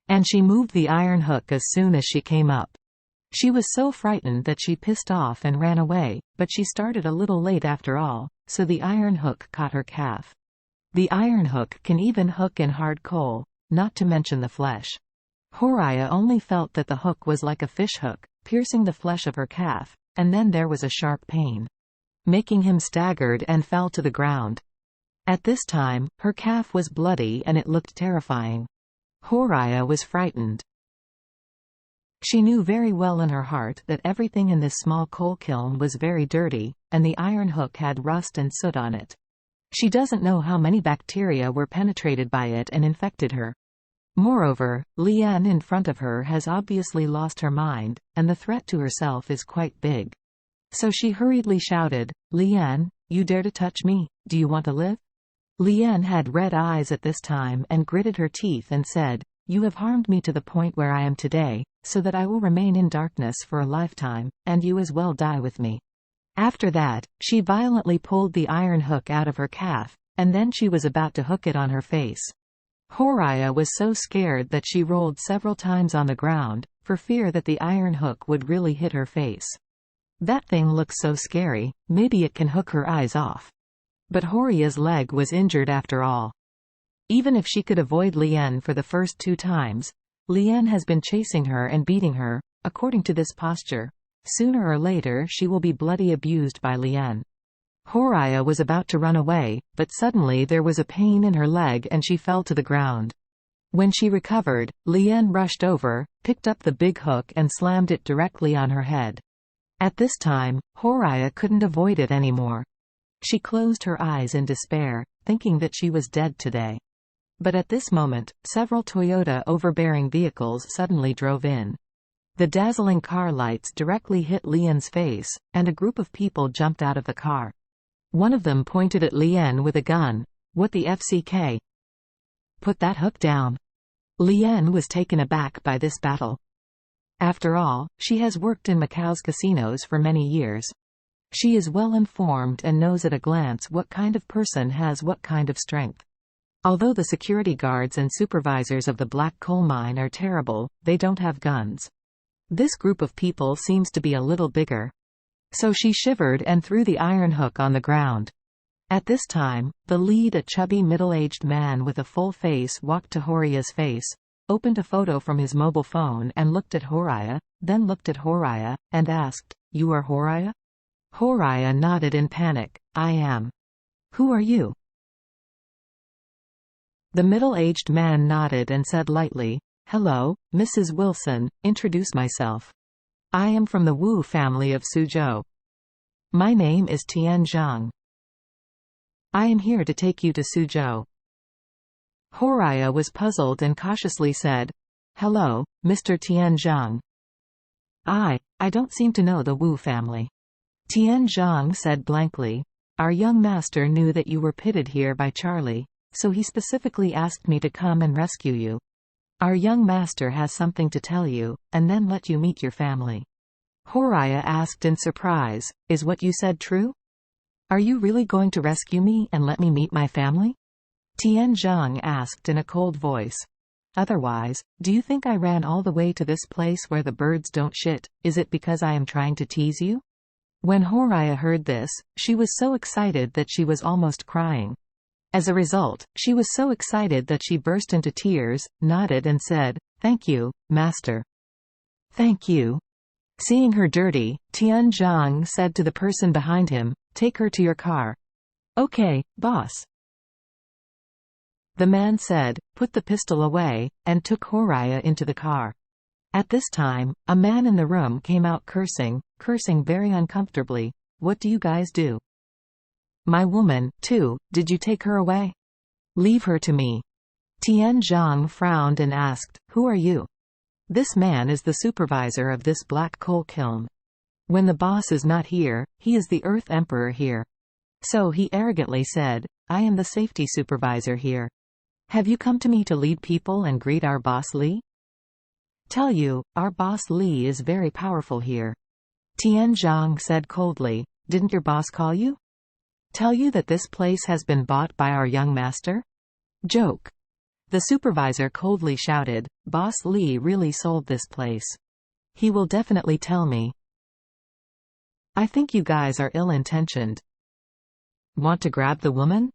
and she moved the iron hook as soon as she came up. She was so frightened that she pissed off and ran away, but she started a little late after all, so the iron hook caught her calf. The iron hook can even hook in hard coal, not to mention the flesh. Horiah only felt that the hook was like a fish hook, piercing the flesh of her calf, and then there was a sharp pain, making him staggered and fell to the ground. At this time, her calf was bloody and it looked terrifying. Horiah was frightened. She knew very well in her heart that everything in this small coal kiln was very dirty, and the iron hook had rust and soot on it. She doesn't know how many bacteria were penetrated by it and infected her. Moreover, Lian in front of her has obviously lost her mind, and the threat to herself is quite big. So she hurriedly shouted, "Lian, you dare to touch me? Do you want to live?" Lian had red eyes at this time and gritted her teeth and said, "You have harmed me to the point where I am today, so that I will remain in darkness for a lifetime, and you as well die with me." After that, she violently pulled the iron hook out of her calf, and then she was about to hook it on her face. Horiah was so scared that she rolled several times on the ground, for fear that the iron hook would really hit her face. That thing looks so scary, maybe it can hook her eyes off. But Horiah's leg was injured after all. Even if she could avoid Lian for the first 2 times, Lian has been chasing her and beating her. According to this posture, sooner or later she will be bloody abused by Lian. Horiah was about to run away, but suddenly there was a pain in her leg and she fell to the ground. When she recovered, Lian rushed over, picked up the big hook and slammed it directly on her head. At this time, Horiah couldn't avoid it anymore. She closed her eyes in despair, thinking that she was dead today. But at this moment, several Toyota overbearing vehicles suddenly drove in. The dazzling car lights directly hit Lian's face, and a group of people jumped out of the car. One of them pointed at Lian with a gun. "What the FCK? Put that hook down." Lian was taken aback by this battle. After all, she has worked in Macau's casinos for many years. She is well informed and knows at a glance what kind of person has what kind of strength. Although the security guards and supervisors of the black coal mine are terrible, they don't have guns. This group of people seems to be a little bigger. So she shivered and threw the iron hook on the ground. At this time, the lead, a chubby middle-aged man with a full face, walked to Horiah's face, opened a photo from his mobile phone and looked at Horiah, then looked at Horiah, and asked, "You are Horiah?" Horiah nodded in panic. "I am." "Who are you?" The middle-aged man nodded and said lightly, "Hello, Mrs. Wilson, introduce myself. I am from the Wu family of Suzhou. My name is Tian Zhang. I am here to take you to Suzhou." Horiah was puzzled and cautiously said, "Hello, Mr. Tian Zhang. I don't seem to know the Wu family." Tian Zhang said blankly, "Our young master knew that you were pitted here by Charlie, so he specifically asked me to come and rescue you. Our young master has something to tell you, and then let you meet your family." Horiah asked in surprise, "Is what you said true? Are you really going to rescue me and let me meet my family?" Tian Zhang asked in a cold voice. "Otherwise, do you think I ran all the way to this place where the birds don't shit? Is it because I am trying to tease you?" When Horiah heard this, she was so excited that she was almost crying. As a result, she was so excited that she burst into tears, nodded and said, "Thank you, master." "Thank you." Seeing her dirty, Tian Zhang said to the person behind him, "Take her to your car." "Okay, boss." The man said, "Put the pistol away," and took Horiah into the car. At this time, a man in the room came out cursing very uncomfortably. "What do you guys do? My woman, too, did you take her away? Leave her to me." Tian Zhang frowned and asked, "Who are you?" "This man is the supervisor of this black coal kiln. When the boss is not here, he is the Earth Emperor here. So he arrogantly said, I am the safety supervisor here. Have you come to me to lead people and greet our boss Li? Tell you, our boss Li is very powerful here." Tian Zhang said coldly, "Didn't your boss call you? Tell you that this place has been bought by our young master? Joke. The supervisor coldly shouted, "Boss Lee really sold this place. He will definitely tell me. I think you guys are ill-intentioned. Want to grab the woman?"